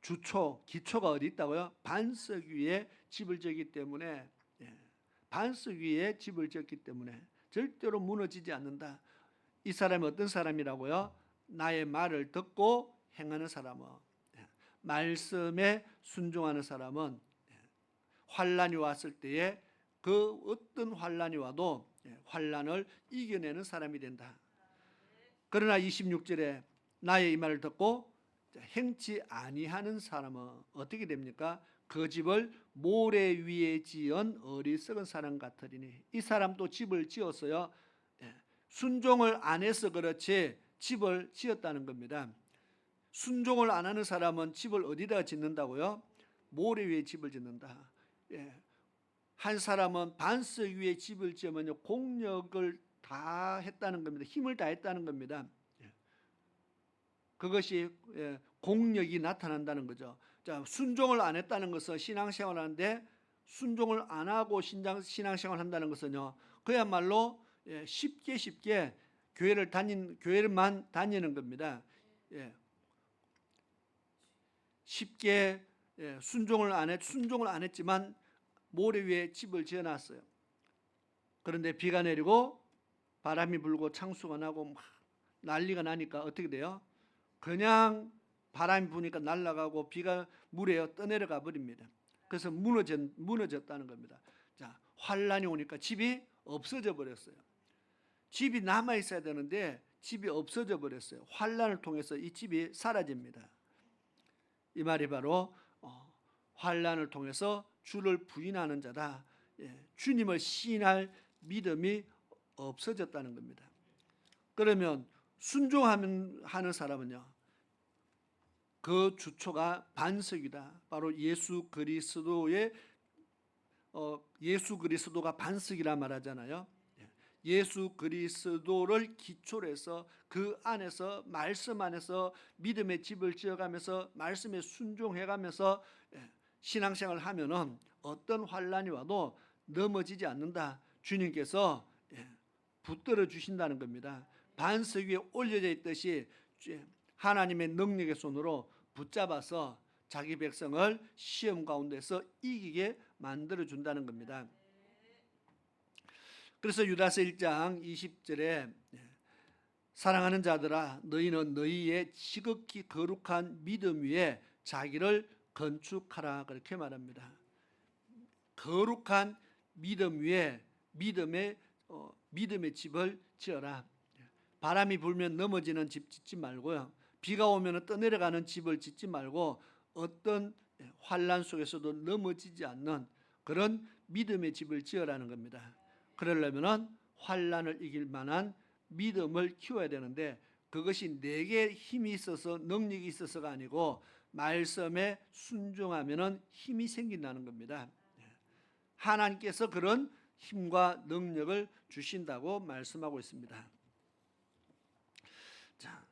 주초, 기초가 어디 있다고요? 반석 위에 집을 지었기 때문에, 반석 위에 집을 지었기 때문에 절대로 무너지지 않는다. 이 사람이 어떤 사람이라고요? 나의 말을 듣고 행하는 사람은, 말씀에 순종하는 사람은 환란이 왔을 때에 그 어떤 환란이 와도 환란을 이겨내는 사람이 된다. 그러나 26절에 나의 이 말을 듣고 행치 아니하는 사람은 어떻게 됩니까? 그 집을 모래 위에 지은 어리석은 사람 같으리니. 이 사람도 집을 지었어요. 순종을 안 해서 그렇지 집을 지었다는 겁니다. 순종을 안 하는 사람은 집을 어디다가 짓는다고요? 모래 위에 집을 짓는다. 한 사람은 반석 위에 집을 지으면 공력을 다 했다는 겁니다. 힘을 다 했다는 겁니다. 그것이 공력이 나타난다는 거죠. 자, 순종을 안 했다는 것은 신앙생활 하는데, 순종을 안 하고 신앙생활 한다는 것은요, 그야말로 쉽게 교회를만 다니는 겁니다. 쉽게 순종을 안 했지만 모래 위에 집을 지어놨어요. 그런데 비가 내리고 바람이 불고 창수가 나고 막 난리가 나니까 어떻게 돼요? 그냥 바람이 부니까 날아가고 비가 물에 떠내려가 버립니다. 그래서 무너졌다는 겁니다. 자, 환란이 오니까 집이 없어져 버렸어요. 집이 남아 있어야 되는데 집이 없어져 버렸어요. 환란을 통해서 이 집이 사라집니다. 이 말이 바로 환란을 통해서 주를 부인하는 자다. 주님을 시인할 믿음이 없어졌다는 겁니다. 그러면 순종하는 사람은요, 그 주초가 반석이다. 바로 예수 그리스도가 반석이라 말하잖아요. 예수 그리스도를 기초로 해서 그 안에서, 말씀 안에서 믿음의 집을 지어가면서 말씀에 순종해가면서 신앙생활을 하면은 어떤 환란이 와도 넘어지지 않는다. 주님께서 붙들어 주신다는 겁니다. 반석 위에 올려져 있듯이 하나님의 능력의 손으로 붙잡아서 자기 백성을 시험 가운데서 이기게 만들어 준다는 겁니다. 그래서 유다서 1장 20절에 사랑하는 자들아, 너희는 너희의 지극히 거룩한 믿음 위에 자기를 건축하라, 그렇게 말합니다. 거룩한 믿음 위에 믿음의 집을 지어라. 바람이 불면 넘어지는 집 짓지 말고요, 비가 오면 떠내려가는 집을 짓지 말고 어떤 환란 속에서도 넘어지지 않는 그런 믿음의 집을 지어라는 겁니다. 그러려면 환란을 이길 만한 믿음을 키워야 되는데, 그것이 내게 힘이 있어서 능력이 있어서가 아니고 말씀에 순종하면 힘이 생긴다는 겁니다. 하나님께서 그런 힘과 능력을 주신다고 말씀하고 있습니다. 자,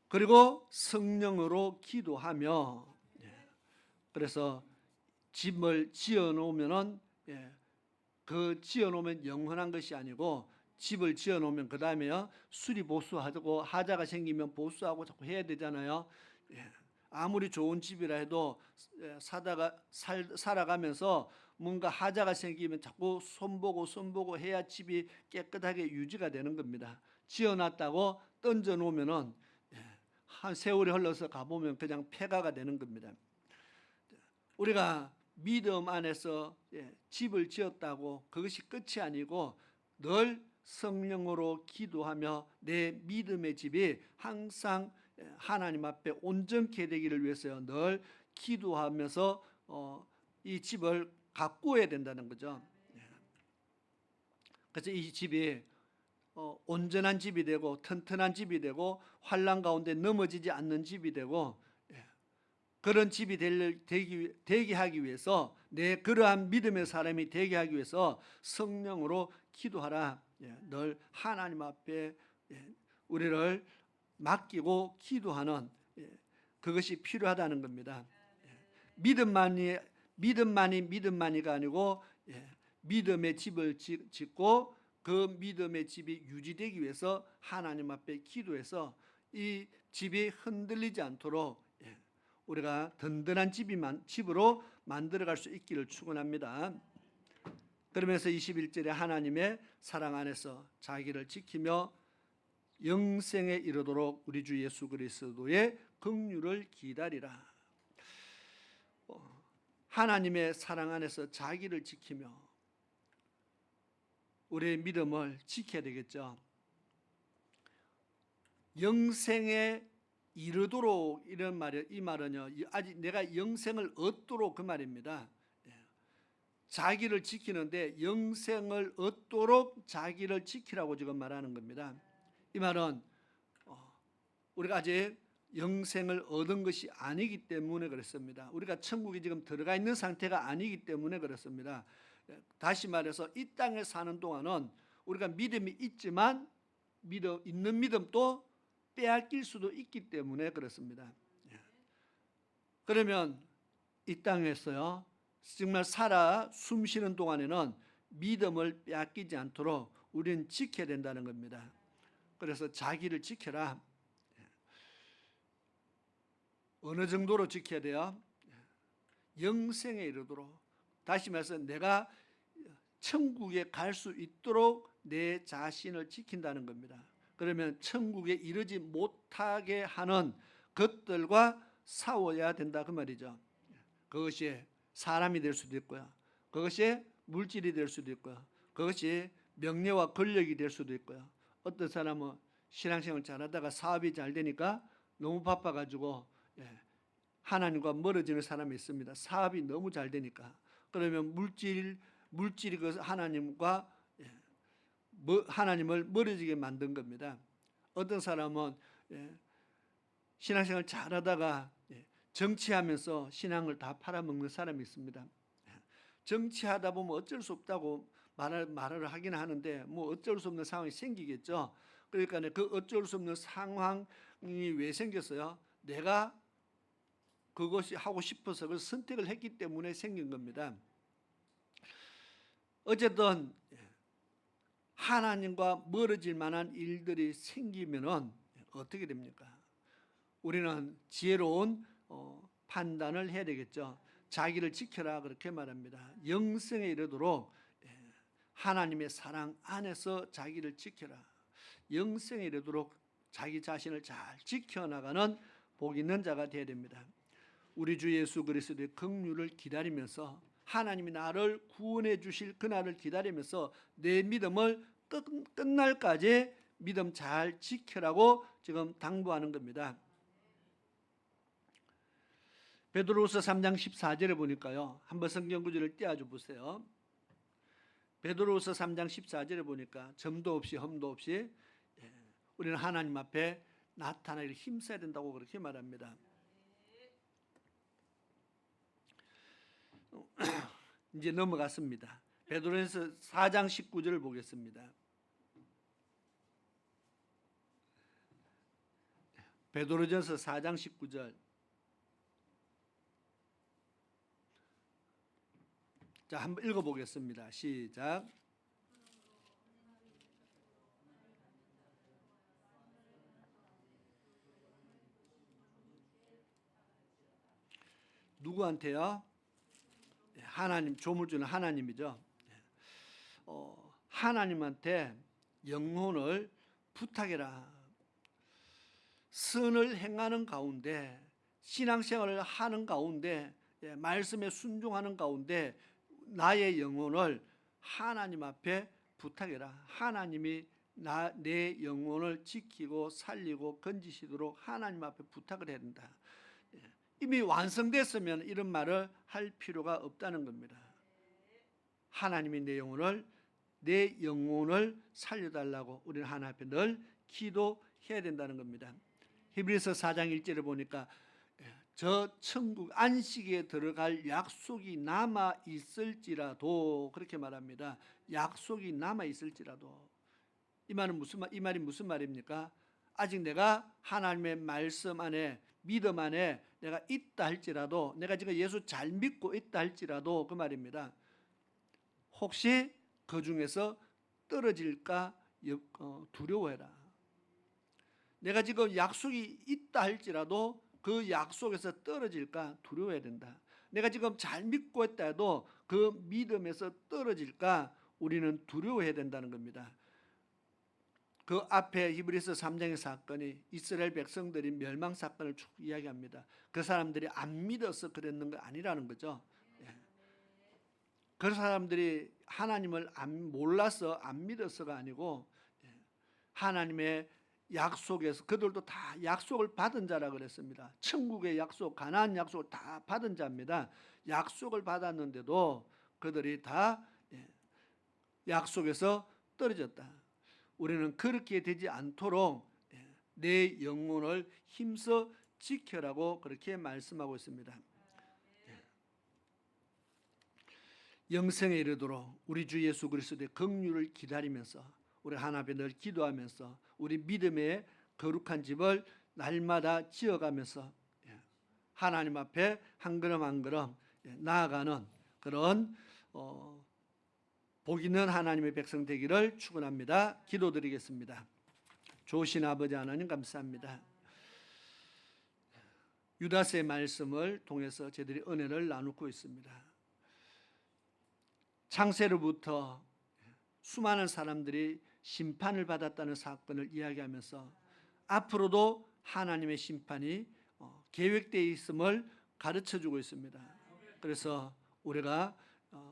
그리고 성령으로 기도하며, 그래서 집을 지어놓으면은 그 지어놓으면 영원한 것이 아니고, 집을 지어놓으면 그 다음에요 수리 보수하고 하자가 생기면 보수하고 자꾸 해야 되잖아요. 아무리 좋은 집이라 해도 살아가면서 뭔가 하자가 생기면 자꾸 손보고 해야 집이 깨끗하게 유지가 되는 겁니다. 지어놨다고 던져 놓으면은 한 세월이 흘러서 가보면 그냥 폐가가 되는 겁니다. 우리가 믿음 안에서 집을 지었다고 그것이 끝이 아니고 늘 성령으로 기도하며 내 믿음의 집이 항상 하나님 앞에 온전케 되기를 위해서 늘 기도하면서 이 집을 가꾸어야 된다는 거죠. 그래서 이 집이 온전한 집이 되고 튼튼한 집이 되고 환난 가운데 넘어지지 않는 집이 되고 그런 집이 되게 하기 위해서 내 그러한 믿음의 사람이 되게 하기 위해서 성령으로 기도하라. 늘 하나님 앞에 우리를 맡기고 기도하는 그것이 필요하다는 겁니다. 믿음만이가 아니고 믿음의 집을 짓고 그 믿음의 집이 유지되기 위해서 하나님 앞에 기도해서 이 집이 흔들리지 않도록 우리가 든든한 집으로 만들어갈 수 있기를 축원합니다. 그러면서 21절에 하나님의 사랑 안에서 자기를 지키며 영생에 이르도록 우리 주 예수 그리스도의 긍휼을 기다리라. 하나님의 사랑 안에서 자기를 지키며 우리의 믿음을 지켜야 되겠죠. 영생에 이르도록 이런 말이 이 말은요. 아직 내가 영생을 얻도록 그 말입니다. 자기를 지키는데 영생을 얻도록 자기를 지키라고 지금 말하는 겁니다. 이 말은 우리가 아직 영생을 얻은 것이 아니기 때문에 그렇습니다. 우리가 천국에 지금 들어가 있는 상태가 아니기 때문에 그렇습니다. 다시 말해서 이 땅에 사는 동안은 우리가 믿음이 있지만 있는 믿음도 빼앗길 수도 있기 때문에 그렇습니다. 그러면 이 땅에서요 정말 살아 숨쉬는 동안에는 믿음을 빼앗기지 않도록 우리는 지켜야 된다는 겁니다. 그래서 자기를 지켜라. 어느 정도로 지켜야 돼요? 영생에 이르도록. 다시 말해서 내가 천국에 갈 수 있도록 내 자신을 지킨다는 겁니다. 그러면 천국에 이르지 못하게 하는 것들과 싸워야 된다 그 말이죠. 그것이 사람이 될 수도 있고요. 그것이 물질이 될 수도 있고요. 그것이 명예와 권력이 될 수도 있고요. 어떤 사람은 신앙생활 잘하다가 사업이 잘 되니까 너무 바빠가지고 하나님과 멀어지는 사람이 있습니다. 사업이 너무 잘 되니까. 그러면 물질이 그 하나님을 멀어지게 만든 겁니다. 어떤 사람은 신앙생활 잘하다가 정치하면서 신앙을 다 팔아먹는 사람이 있습니다. 정치하다 보면 어쩔 수 없다고 말을 하긴 하는데 뭐 어쩔 수 없는 상황이 생기겠죠. 그러니까 그 어쩔 수 없는 상황이 왜 생겼어요? 내가 그것이 하고 싶어서 그 선택을 했기 때문에 생긴 겁니다. 어쨌든 하나님과 멀어질 만한 일들이 생기면은 어떻게 됩니까? 우리는 지혜로운 판단을 해야 되겠죠. 자기를 지켜라 그렇게 말합니다. 영생에 이르도록 하나님의 사랑 안에서 자기를 지켜라. 영생에 이르도록 자기 자신을 잘 지켜나가는 복 있는 자가 되어야 됩니다. 우리 주 예수 그리스도의 긍휼을 기다리면서 하나님이 나를 구원해 주실 그날을 기다리면서 내 믿음을 끝날까지 믿음 잘 지켜라고 지금 당부하는 겁니다. 베드로후서 3장 14절에 보니까요. 한번 성경 구절을 띄워줘 보세요. 베드로후서 3장 14절에 보니까 점도 없이 흠도 없이 우리는 하나님 앞에 나타나기를 힘써야 된다고 그렇게 말합니다. 이제 넘어갔습니다. 베드로전서 4장 19절을 보겠습니다. 베드로전서 4장 19절. 자, 한번 읽어보겠습니다. 시작. 누구한테요? 하나님, 조물주는 하나님이죠. 하나님한테 영혼을 부탁해라. 선을 행하는 가운데, 신앙생활을 하는 가운데, 말씀에 순종하는 가운데 나의 영혼을 하나님 앞에 부탁해라. 하나님이 내 영혼을 지키고 살리고 건지시도록 하나님 앞에 부탁을 해야 된다. 이미 완성됐으면 이런 말을 할 필요가 없다는 겁니다. 하나님이 내 영혼을 살려달라고 우리는 하나님 앞에 늘 기도해야 된다는 겁니다. 히브리서 4장 1절을 보니까 저 천국 안식에 들어갈 약속이 남아 있을지라도, 그렇게 말합니다. 약속이 남아 있을지라도. 이 말이 무슨 말입니까? 아직 내가 하나님의 말씀 안에, 믿음 안에 내가 있다 할지라도, 내가 지금 예수 잘 믿고 있다 할지라도 그 말입니다. 혹시 그 중에서 떨어질까 두려워해라. 내가 지금 약속이 있다 할지라도 그 약속에서 떨어질까 두려워해야 된다. 내가 지금 잘 믿고 있다 해도 그 믿음에서 떨어질까 우리는 두려워해야 된다는 겁니다. 그 앞에 히브리서 3장의 사건이 이스라엘 백성들이 멸망 사건을 쭉 이야기합니다. 그 사람들이 안 믿어서 그랬는 거 아니라는 거죠. 그 사람들이 하나님을 몰라서 안 믿어서가 아니고 하나님의 약속에서, 그들도 다 약속을 받은 자라 그랬습니다. 천국의 약속, 가나안 약속을 다 받은 자입니다. 약속을 받았는데도 그들이 다 약속에서 떨어졌다. 우리는 그렇게 되지 않도록 내 영혼을 힘써 지켜라고 그렇게 말씀하고 있습니다. 영생에 이르도록 우리 주 예수 그리스도의 긍휼을 기다리면서 우리 하나님 앞에 늘 기도하면서 우리 믿음의 거룩한 집을 날마다 지어가면서 하나님 앞에 한 걸음 한 걸음 나아가는 그런 복 있는 하나님의 백성 되기를 축원합니다. 기도드리겠습니다. 좋으신 아버지 하나님 감사합니다. 유다서의 말씀을 통해서 저희들이 은혜를 나누고 있습니다. 창세로부터 수많은 사람들이 심판을 받았다는 사건을 이야기하면서 앞으로도 하나님의 심판이 계획되어 있음을 가르쳐주고 있습니다. 그래서 우리가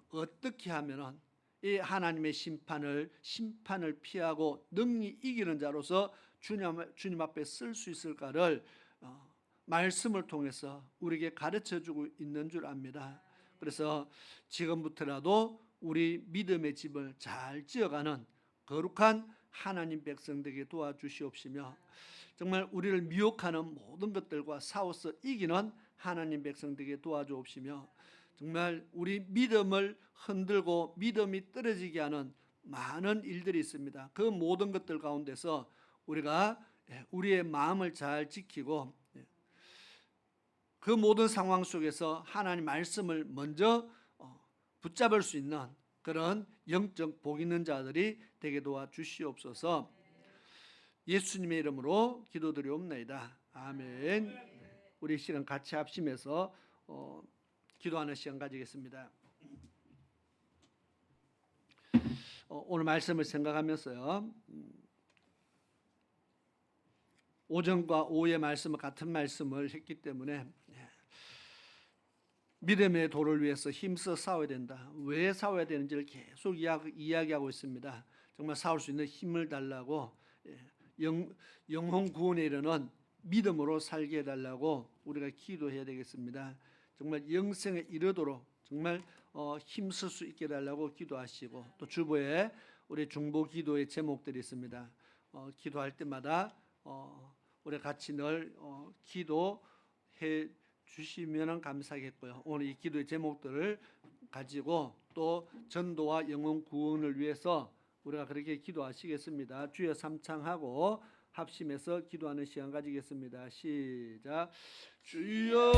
어떻게 하면 이 하나님의 심판을 피하고 능히 이기는 자로서 주님 앞에 쓸 수 있을까를 말씀을 통해서 우리에게 가르쳐주고 있는 줄 압니다. 그래서 지금부터라도 우리 믿음의 집을 잘 지어가는 거룩한 하나님 백성 되게 도와주시옵시며 정말 우리를 미혹하는 모든 것들과 싸워서 이기는 하나님 백성 되게 도와주옵시며 정말 우리 믿음을 흔들고 믿음이 떨어지게 하는 많은 일들이 있습니다. 그 모든 것들 가운데서 우리가 우리의 마음을 잘 지키고 그 모든 상황 속에서 하나님 말씀을 먼저 붙잡을 수 있는 그런 영적 복 있는 자들이 되게 도와주시옵소서. 예수님의 이름으로 기도드리옵나이다. 아멘. 우리 시간 같이 합심해서 기도하는 시간 가지겠습니다. 오늘 말씀을 생각하면서요, 오전과 오후의 말씀은 같은 말씀을 했기 때문에 믿음의 도를 위해서 힘써 싸워야 된다. 왜 싸워야 되는지를 계속 이야기하고 있습니다. 정말 싸울 수 있는 힘을 달라고, 영혼 구원에 이르는 믿음으로 살게 해달라고 우리가 기도해야 되겠습니다. 정말 영생에 이르도록 정말 힘쓸 수 있게 해달라고 기도하시고, 또 주보에 우리 중보 기도의 제목들이 있습니다. 기도할 때마다 우리 같이 늘 기도해 주시면 감사하겠고요. 오늘 이 기도의 제목들을 가지고 또 전도와 영혼 구원을 위해서 우리가 그렇게 기도하시겠습니다. 주여 삼창하고 합심해서 기도하는 시간 가지겠습니다. 시작. 주여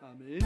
아멘.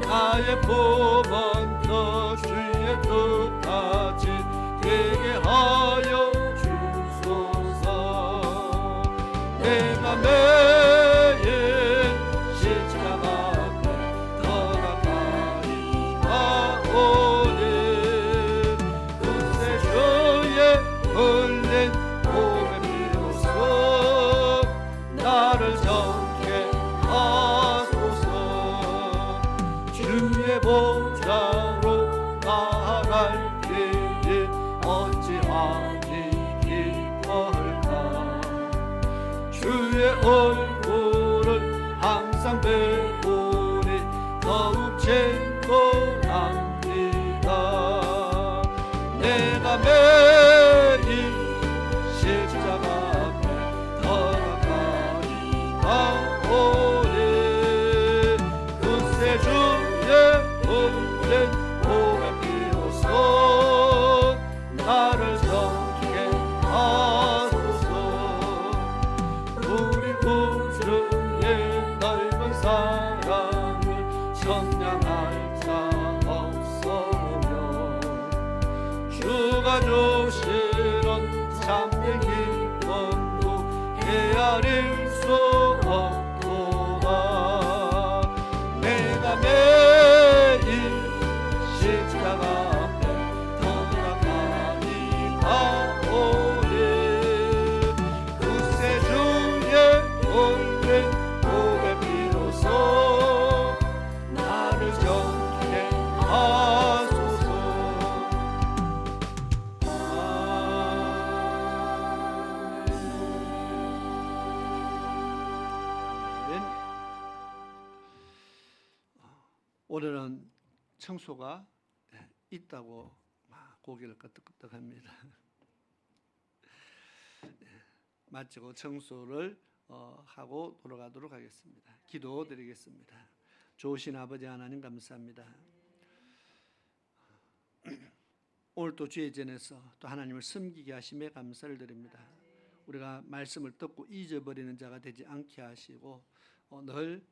나의 봄은 더 주의 뜻같이 되게 하여 주소서. 내가 매일 십자가 앞에 더 가까이 가오니 그새 주의 흘린 몸의 피로써 나를 정케 하소서. 주의 보좌로 나아갈 길이 어찌하니 기뻐할까. 주의 얼굴을 항상 배우니 더욱 즐거합니다. 내가 매일 십자가 앞에 더 가까이 가오니 그새 주의 흘린 몸의 피로써 나를 정케 하소서. 우리 구주의 넓은 사랑을 청량할 자 없으며 주가 주시는 참된 기쁨도 헤아릴 수 없도다. 내가 매일 십자가 앞에 더 가까이 가오니 그새 주의 흘린 몸의 피로써 나를 정케 하소서. 아멘. 오늘은 청소가 있다고 막 고개를 끄덕끄덕합니다. 마치고 청소를 하고 돌아가도록 하겠습니다. 기도드리겠습니다. 좋으신 아버지 하나님 감사합니다. 오늘 또 주의 전에서 또 하나님을 섬기게 하심에 감사를 드립니다. 우리가 말씀을 듣고 잊어버리는 자가 되지 않게 하시고 늘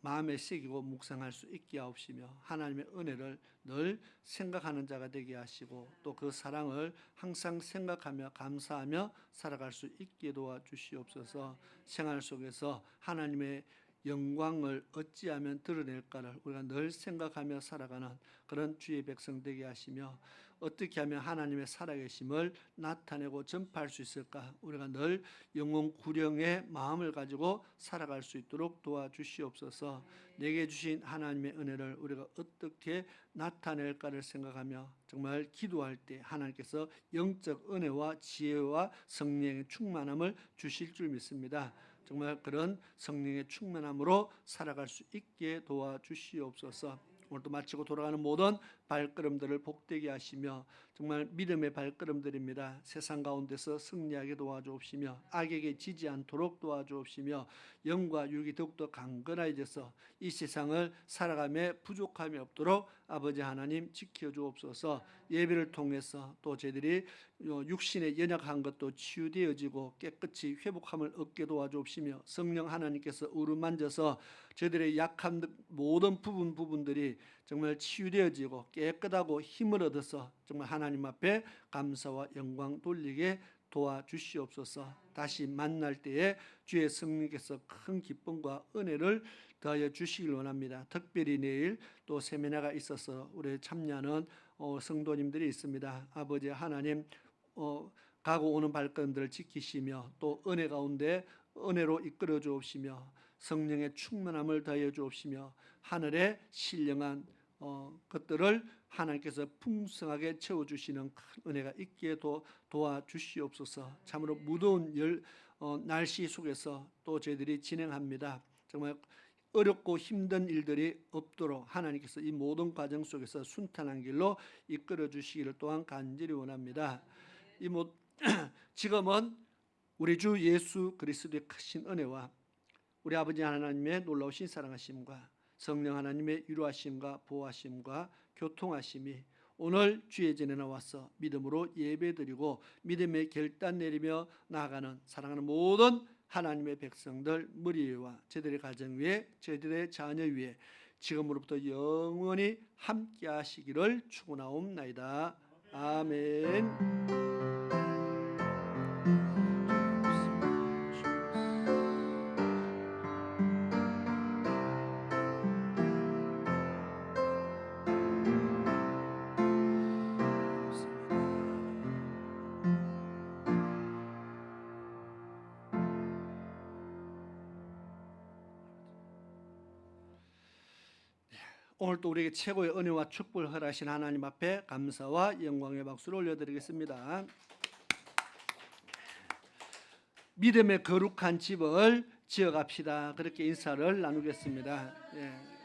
마음에 새기고 묵상할 수 있게 하옵시며 하나님의 은혜를 늘 생각하는 자가 되게 하시고 또 그 사랑을 항상 생각하며 감사하며 살아갈 수 있게 도와주시옵소서. 생활 속에서 하나님의 영광을 어찌하면 드러낼까를 우리가 늘 생각하며 살아가는 그런 주의 백성 되게 하시며 어떻게 하면 하나님의 살아계심을 나타내고 전파할 수 있을까? 우리가 늘 영혼 구령의 마음을 가지고 살아갈 수 있도록 도와주시옵소서. 내게 주신 하나님의 은혜를 우리가 어떻게 나타낼까를 생각하며 정말 기도할 때 하나님께서 영적 은혜와 지혜와 성령의 충만함을 주실 줄 믿습니다. 정말 그런 성령의 충만함으로 살아갈 수 있게 도와주시옵소서. 오늘도 마치고 돌아가는 모든 발걸음들을 복되게 하시며 정말 믿음의 발걸음들입니다. 세상 가운데서 승리하게 도와주옵시며 악에게 지지 않도록 도와주옵시며 영과 육이 더욱더 강건해져서 이 세상을 살아감에 부족함이 없도록 아버지 하나님 지켜주옵소서. 예배를 통해서 또 저희들이 육신의 연약한 것도 치유되어지고 깨끗이 회복함을 얻게 도와주옵시며 성령 하나님께서 우르만져서 저희들의 약한 모든 부분들이 정말 치유되어지고 깨끗하고 힘을 얻어서 정말 하나님 앞에 감사와 영광 돌리게 도와주시옵소서. 다시 만날 때에 주의 성령께서 큰 기쁨과 은혜를 더하여 주시길 원합니다. 특별히 내일 또 세미나가 있어서 우리 참여하는 성도님들이 있습니다. 아버지 하나님 가고 오는 발걸음들을 지키시며 또 은혜 가운데 은혜로 이끌어 주옵시며 성령의 충만함을 더하여 주옵시며 하늘에 신령한 것들을 하나님께서 풍성하게 채워주시는 큰 은혜가 있게 도와주시옵소서. 참으로 무더운 날씨 속에서 또 저희들이 진행합니다. 정말 어렵고 힘든 일들이 없도록 하나님께서 이 모든 과정 속에서 순탄한 길로 이끌어 주시기를 또한 간절히 원합니다. 지금은 우리 주 예수 그리스도의 크신 은혜와 우리 아버지 하나님의 놀라우신 사랑하심과 성령 하나님의 위로하심과 보호하심과 교통하심이 오늘 주의 전에 나와서 믿음으로 예배드리고 믿음의 결단 내리며 나아가는 사랑하는 모든 하나님의 백성들 머리 위와 저희들의 가정 위에 저희들의 자녀 위에 지금으로부터 영원히 함께 하시기를 축원하옵나이다. 아멘. 오늘 또 우리에게 최고의 은혜와 축복을 허락하신 하나님 앞에 감사와 영광의 박수를 올려드리겠습니다. 믿음의 거룩한 집을 지어갑시다. 그렇게 인사를 나누겠습니다. 예.